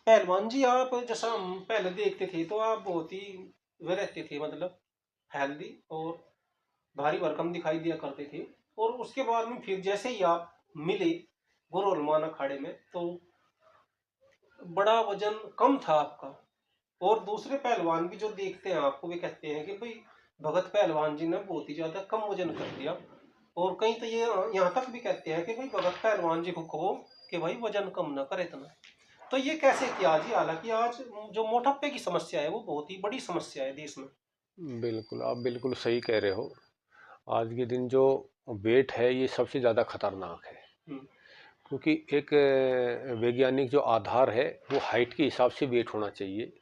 पहलवान जी, आप जैसा हम पहले देखते थे तो आप बहुत ही वे रहते थे, मतलब हेल्दी और भारी भरकम दिखाई दिया करते थे। और उसके बाद में फिर जैसे ही आप मिले गुरु हनुमान अखाड़े में, तो बड़ा वजन कम था आपका। और दूसरे पहलवान भी जो देखते हैं आपको, भी कहते हैं कि भाई भगत पहलवान जी ने बहुत ही ज्यादा कम वजन कर दिया। और कहीं तो ये यहाँ तक भी कहते हैं कि भाई भगत पहलवान जी को कहो कि भाई वजन कम ना करे इतना। तो ये कैसे किया जी? हालांकि आज जो मोटापे की समस्या है वो बहुत ही बड़ी समस्या है देश में। बिल्कुल, आप बिल्कुल सही कह रहे हो। आज के दिन जो वेट है ये सबसे ज़्यादा खतरनाक है, हम्म। क्योंकि एक वैज्ञानिक जो आधार है वो हाइट के हिसाब से वेट होना चाहिए,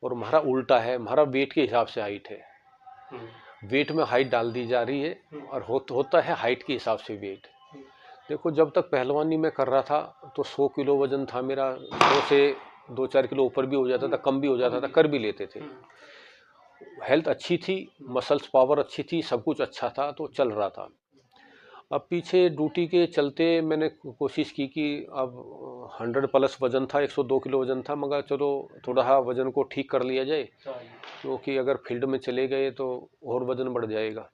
और हमारा उल्टा है, हमारा वेट के हिसाब से हाइट है। हम्म। वेट में हाइट डाल दी जा रही है, और होता है हाइट के हिसाब से वेट। हम्म। देखो, जब तक पहलवानी में कर रहा था तो 100 किलो वजन था मेरा, 100 से 2-4 किलो ऊपर भी हो जाता था, कम भी हो जाता था, कर भी लेते थे। हेल्थ अच्छी थी, मसल्स पावर अच्छी थी, सब कुछ अच्छा था, तो चल रहा था। अब पीछे ड्यूटी के चलते मैंने कोशिश की कि अब 100 प्लस वजन था, 102 किलो वजन था, मगर चलो थोड़ा वजन को ठीक कर लिया जाए, क्योंकि अगर फील्ड में चले गए तो और वजन बढ़ जाएगा।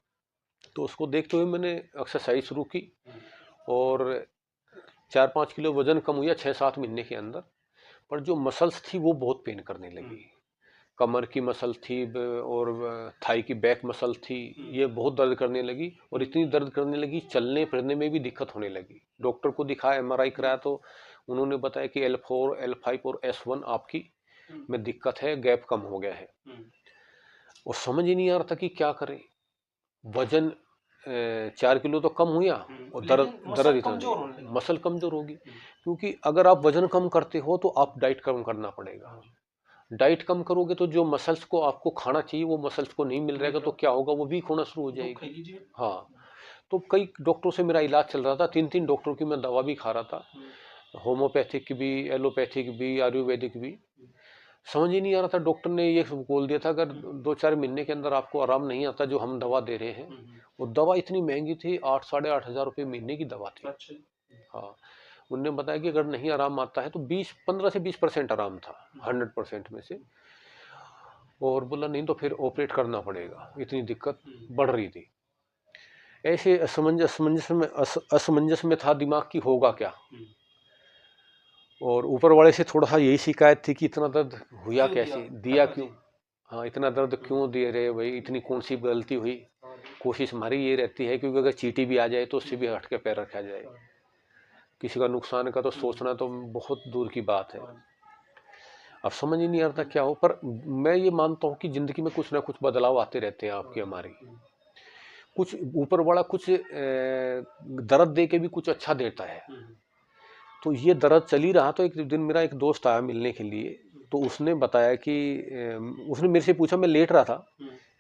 तो उसको देखते हुए मैंने एक्सरसाइज शुरू की, और 4-5 किलो वजन कम हुआ 6-7 महीने के अंदर। पर जो मसल्स थी वो बहुत पेन करने लगी। कमर की मसल थी, और थाई की बैक मसल थी, ये बहुत दर्द करने लगी, और इतनी दर्द करने लगी चलने फिरने में भी दिक्कत होने लगी। डॉक्टर को दिखाया, एमआरआई कराया, तो उन्होंने बताया कि L4 L5 और S1 आपकी में दिक्कत है, गैप कम हो गया है। और समझ ही नहीं आ रहा था कि क्या करें। वजन 4 किलो तो कम हुआ, और दर्द दर्द इतना नहीं, मसल कमजोर होगी। क्योंकि अगर आप वजन कम करते हो तो आप डाइट कम करना पड़ेगा। डाइट कम करोगे तो जो मसल्स को आपको खाना चाहिए वो मसल्स को नहीं मिल रहेगा, तो क्या होगा, वो वीक होना शुरू हो जाएगी। हाँ, तो कई डॉक्टरों से मेरा इलाज चल रहा था, 3-3 डॉक्टरों की मैं दवा भी खा रहा था, होम्योपैथिक की भी, एलोपैथिक भी, आयुर्वेदिक भी। समझ ही नहीं आ रहा था। डॉक्टर ने ये बोल दिया था अगर 2-4 महीने के अंदर आपको आराम नहीं आता जो हम दवा दे रहे हैं, वो दवा इतनी महंगी थी, 8-8,500 रुपये महीने की दवा थी। हाँ, उनने बताया कि अगर नहीं आराम आता है तो 15 से 20% आराम था 100% में से, और बोला नहीं तो फिर ऑपरेट करना पड़ेगा, इतनी दिक्कत बढ़ रही थी। ऐसे असमंजस में था दिमाग की होगा क्या। और ऊपर वाले से थोड़ा सा यही शिकायत थी कि इतना दर्द हुआ कैसे, दिया क्यों। हाँ, इतना दर्द क्यों दे रहे भाई, इतनी कौन सी गलती हुई। कोशिश हमारी ये रहती है, क्योंकि अगर चींटी भी आ जाए तो उससे भी हट के पैर रखा जाए, किसी का नुकसान का तो सोचना तो बहुत दूर की बात है। अब समझ ही नहीं आता क्या हो। पर मैं ये मानता हूँ कि जिंदगी में कुछ ना कुछ बदलाव आते रहते हैं आपकी हमारी। कुछ ऊपर वाला कुछ दर्द दे के भी कुछ अच्छा देता है। तो ये दर्द चल ही रहा, तो एक दिन मेरा एक दोस्त आया मिलने के लिए, तो उसने बताया कि उसने मेरे से पूछा, मैं लेट रहा था,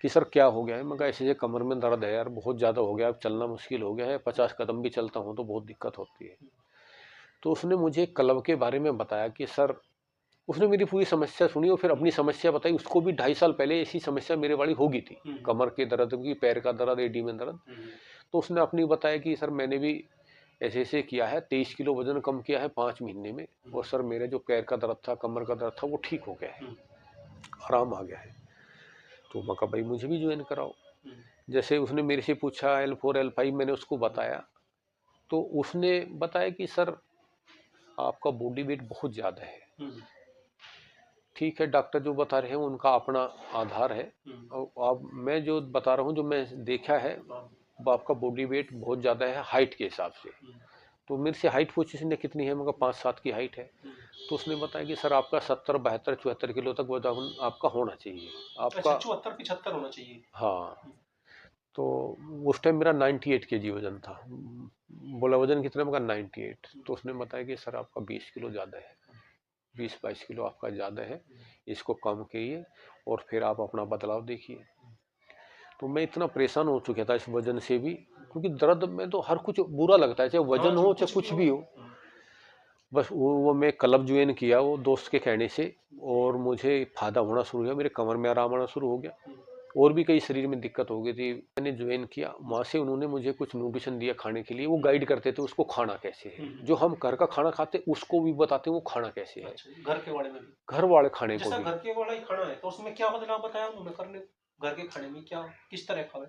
कि सर क्या हो गया है। मैं कहा ऐसे ऐसे कमर में दर्द है यार, बहुत ज़्यादा हो गया, अब चलना मुश्किल हो गया है, 50 कदम भी चलता हूँ तो बहुत दिक्कत होती है। तो उसने मुझे क्लब के बारे में बताया कि सर, उसने मेरी पूरी समस्या सुनी और फिर अपनी समस्या बताई। उसको भी 2.5 साल पहले ऐसी समस्या मेरे वाली होगी थी, कमर के दर्द की, पैर का दर्द, एडी में दर्द। तो उसने अपनी बताया कि सर मैंने भी ऐसे ऐसे किया है, 23 किलो वजन कम किया है 5 महीने में, और सर मेरे जो पैर का दर्द था, कमर का दर्द था, वो ठीक हो गया है, आराम आ गया है। तो मैं कहा भाई मुझे भी ज्वाइन कराओ। जैसे उसने मेरे से पूछा L4 L5, मैंने उसको बताया, तो उसने बताया कि सर आपका बॉडी वेट बहुत ज़्यादा है। ठीक है, डॉक्टर जो बता रहे हैं उनका अपना आधार है, और आप, मैं जो बता रहा हूँ जो मैं देखा है, वो आपका बॉडी वेट बहुत ज़्यादा है हाइट के हिसाब से। तो मेरे से हाइट पूछी ने कितनी है, मगर 5-7 की हाइट है। तो उसने बताया कि सर आपका 70-72-74 किलो तक वजन आपका होना चाहिए आपका। 74-75 होना चाहिए। हाँ, तो उस टाइम मेरा 98 kg वजन था। बोला वजन कितना, मगर 98। तो उसने बताया कि सर आपका 20 किलो ज़्यादा है, 20-22 किलो आपका ज़्यादा है, इसको कम कीजिए और फिर आप अपना बदलाव देखिए। तो मैं इतना परेशान हो चुका था इस वजन से भी, क्योंकि दर्द में तो हर कुछ बुरा लगता है, चाहे वजन हो चाहे कुछ भी हो। बस वो मैं क्लब ज्वाइन किया वो दोस्त के कहने से, और मुझे फायदा होना शुरू हुआ, मेरे कमर में आराम आना शुरू हो गया। और भी कई शरीर में दिक्कत हो गई थी। मैंने ज्वाइन किया, वहाँ से उन्होंने मुझे कुछ न्यूट्रिशन दिया खाने के लिए, वो गाइड करते थे उसको खाना कैसे है। जो हम घर का खाना खाते उसको भी बताते वो खाना कैसे है। अच्छा, घर के बारे में भी, घर वाले खाने को जैसा भी। घर के वाला ही खाना है तो उसमें क्या बदलाव बताया उन्होंने करने को? घर के खाने में क्या किस तरह खावे?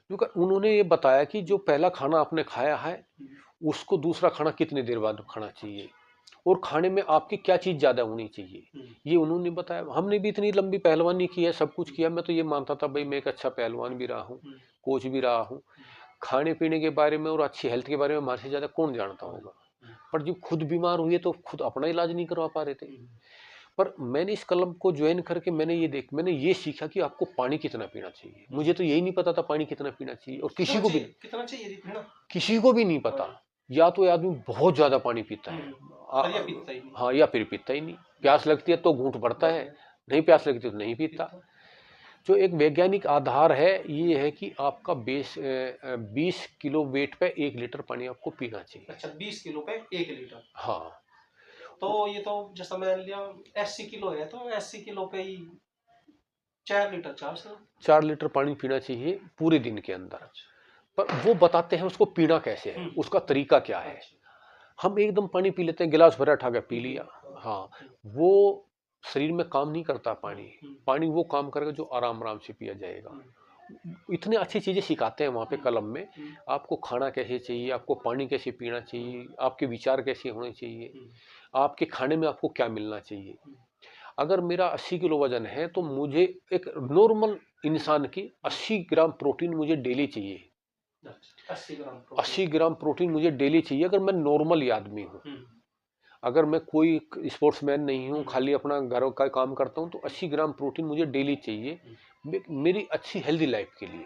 क्योंकि उन्होंने ये बताया कि जो पहला खाना आपने खाया है हम्म, उसको दूसरा खाना कितनी देर बाद खाना चाहिए, और खाने में आपकी क्या चीज़ ज़्यादा होनी चाहिए, हम्म, ये उन्होंने बताया। हमने भी इतनी लंबी पहलवानी की है, सब कुछ किया, मैं तो ये मानता था भाई मैं एक अच्छा पहलवान भी रहा हूँ, हम्म, कोच भी रहा हूँ। खाने पीने के बारे में और अच्छी हेल्थ के बारे में हमारे से ज़्यादा कौन जानता होगा। पर जब खुद बीमार हुए तो खुद अपना इलाज नहीं करवा पा रहे थे। हम्म। पर मैंने इस कलम को ज्वाइन करके मैंने ये सीखा कि आपको पानी कितना पीना चाहिए। मुझे तो यही नहीं पता था पानी कितना पीना चाहिए, और कितना चाहिए पीना? किसी को भी नहीं पता। या तो ये आदमी बहुत ज्यादा पानी पीता है, पर या पीता ही नहीं। हाँ, या फिर पीता ही नहीं। प्यास लगती है तो घूंट भरता है, नहीं प्यास लगती तो नहीं पीता। जो एक वैज्ञानिक आधार है ये है कि आपका 20 किलो वेट पे 1 लीटर पानी आपको पीना चाहिए। अच्छा, 20 किलो पे 1 लीटर। हाँ, तो ये तो जैसा मान लिया 80 किलो है तो 80 किलो पे ही 4 लीटर, 400। 4 लीटर पानी पीना चाहिए पूरे दिन के अंदर। अच्छा। पर वो बताते हैं उसको पीना कैसे है, उसका तरीका क्या है। अच्छा। हम एकदम पानी पी लेते हैं, गिलास भरा उठा के पी लिया। हाँ, वो शरीर में काम नहीं करता पानी। पानी वो काम करेगा जो आराम आराम से पिया जाएगा। इतनी अच्छी चीज़ें सिखाते हैं वहाँ पे कलम में। आपको खाना कैसे चाहिए, आपको पानी कैसे पीना चाहिए, आपके विचार कैसे होने चाहिए, आपके खाने में आपको क्या मिलना चाहिए। अगर मेरा 80 किलो वजन है तो मुझे एक नॉर्मल इंसान की 80 ग्राम प्रोटीन मुझे डेली चाहिए। 80 ग्राम 80 ग्राम प्रोटीन मुझे डेली चाहिए अगर मैं नॉर्मल आदमी हूँ। अगर मैं कोई स्पोर्ट्समैन नहीं हूँ, खाली अपना घर का काम करता हूँ, तो 80 ग्राम प्रोटीन मुझे डेली चाहिए मेरी अच्छी हेल्दी लाइफ के लिए।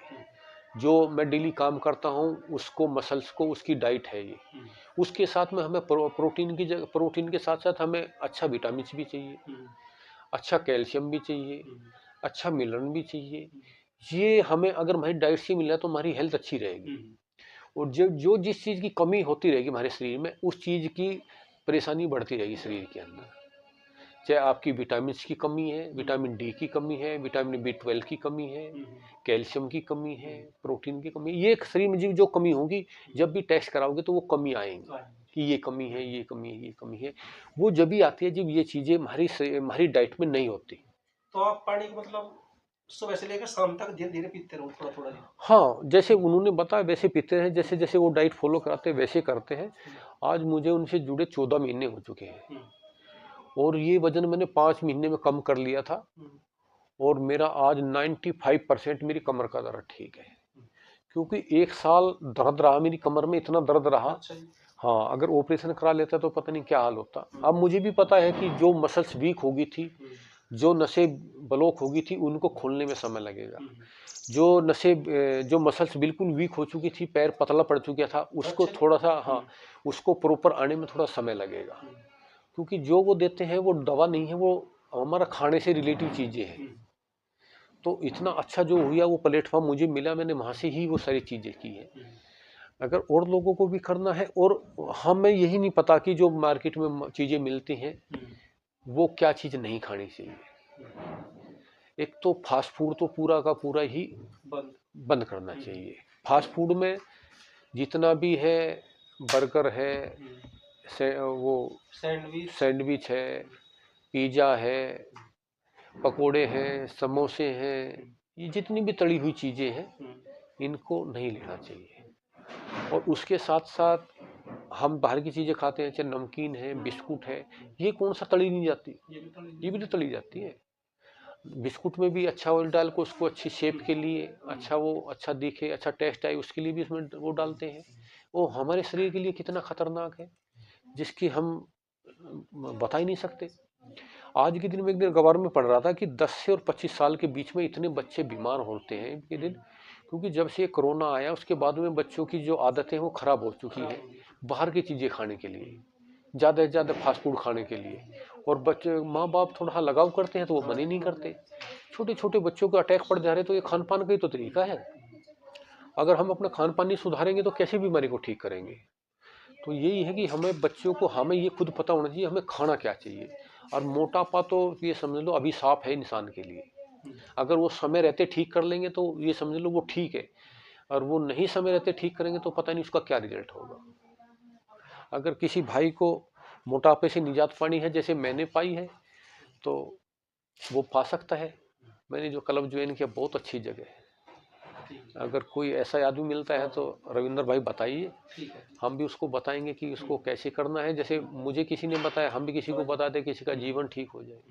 जो मैं डेली काम करता हूँ उसको मसल्स को उसकी डाइट है ये। उसके साथ में हमें प्रोटीन के साथ साथ हमें अच्छा विटामिन भी चाहिए, अच्छा कैल्शियम भी चाहिए, अच्छा मिनरल भी चाहिए। ये हमें अगर हमारी डाइट से मिला तो हमारी हेल्थ अच्छी रहेगी। और जो जो जिस चीज़ की कमी होती रहेगी हमारे शरीर में, उस चीज़ की परेशानी बढ़ती रहेगी शरीर के अंदर। चाहे आपकी विटामिन की कमी है, विटामिन डी की कमी है, विटामिन B12 की कमी है, कैल्शियम की कमी है, प्रोटीन की कमी, ये शरीर में जो कमी होगी जब भी टेस्ट कराओगे तो वो कमी आएंगी कि ये कमी है, ये कमी है, ये कमी है। वो जब भी आती है जब ये चीज़ें हमारी डाइट में नहीं होती। तो आप पानी को मतलब सुबह से लेकर शाम तक धीरे धीरे पीते रहो, थोड़ा थोड़ा दिन? हाँ, जैसे उन्होंने बताया वैसे पीते हैं, जैसे जैसे वो डाइट फॉलो कराते हैं वैसे करते हैं। आज मुझे उनसे जुड़े 14 महीने हो चुके हैं, और ये वजन मैंने 5 महीने में कम कर लिया था, और मेरा आज 95% मेरी कमर का दर्द ठीक है। क्योंकि 1 साल दर्द रहा मेरी कमर में, इतना दर्द रहा। हाँ, अगर ऑपरेशन करा लेता तो पता नहीं क्या हाल होता। अब मुझे भी पता है कि जो मसल्स वीक होगी थी, जो नसें ब्लॉक होगी थी, उनको खोलने में समय लगेगा। जो मसल्स बिल्कुल वीक हो चुकी थी, पैर पतला पड़ चुका था, उसको थोड़ा सा, हाँ, उसको प्रॉपर आने में थोड़ा समय लगेगा। क्योंकि जो वो देते हैं वो दवा नहीं है, वो हमारा खाने से रिलेटिव चीज़ें हैं। तो इतना अच्छा जो हुआ वो प्लेटफॉर्म मुझे मिला, मैंने वहाँ से ही वो सारी चीज़ें की है। अगर और लोगों को भी करना है, और हमें यही नहीं पता कि जो मार्केट में चीज़ें मिलती हैं वो क्या चीज़ नहीं खानी चाहिए। एक तो फास्ट फूड तो पूरा का पूरा ही बंद करना चाहिए। फास्ट फूड में जितना भी है, बर्गर है, वो सैंडविच है, पिज़्ज़ा है, पकोड़े हैं, समोसे हैं, ये जितनी भी तली हुई चीज़ें हैं इनको नहीं लेना चाहिए। और उसके साथ साथ हम बाहर की चीज़ें खाते हैं, चाहे नमकीन है, बिस्कुट है, ये कौन सा तली नहीं जाती, ये भी तो तली जाती है। बिस्कुट में भी अच्छा ऑयल डाल को उसको अच्छी शेप के लिए, अच्छा वो अच्छा दिखे, अच्छा टेस्ट आए, उसके लिए भी उसमें वो डालते हैं। वो हमारे शरीर के लिए कितना खतरनाक है जिसकी हम बता ही नहीं सकते। आज के दिन में एक दिन अखबार में पढ़ रहा था कि 10 से और 25 साल के बीच में इतने बच्चे बीमार होते हैं इनके दिन, क्योंकि जब से कोरोना आया उसके बाद में बच्चों की जो आदतें वो खराब हो चुकी हैं बाहर की चीज़ें खाने के लिए, ज़्यादा से ज़्यादा फास्ट फूड खाने के लिए। और बच्चे, माँ बाप थोड़ा लगाव करते हैं तो वो मन ही नहीं करते। छोटे छोटे बच्चों को अटैक पड़ जा रहे, तो ये खान पान का ही तो तरीका है। अगर हम अपना खान पान नहीं सुधारेंगे तो कैसे बीमारी को ठीक करेंगे। तो यही है कि हमें बच्चों को, हमें ये खुद पता होना चाहिए हमें खाना क्या चाहिए। और मोटापा तो ये समझ लो अभिशाप है इंसान के लिए। अगर वो समय रहते ठीक कर लेंगे तो ये समझ लो वो ठीक है, और वो नहीं समय रहते ठीक करेंगे तो पता नहीं उसका क्या रिजल्ट होगा। अगर किसी भाई को मोटापे से निजात पानी है जैसे मैंने पाई है तो वो पा सकता है। मैंने जो क्लब ज्वाइन किया बहुत अच्छी जगह है। अगर कोई ऐसा आदमी मिलता है तो रविंदर भाई बताइए, हम भी उसको बताएंगे कि उसको कैसे करना है। जैसे मुझे किसी ने बताया हम भी किसी को बता दें, किसी का जीवन ठीक हो जाए।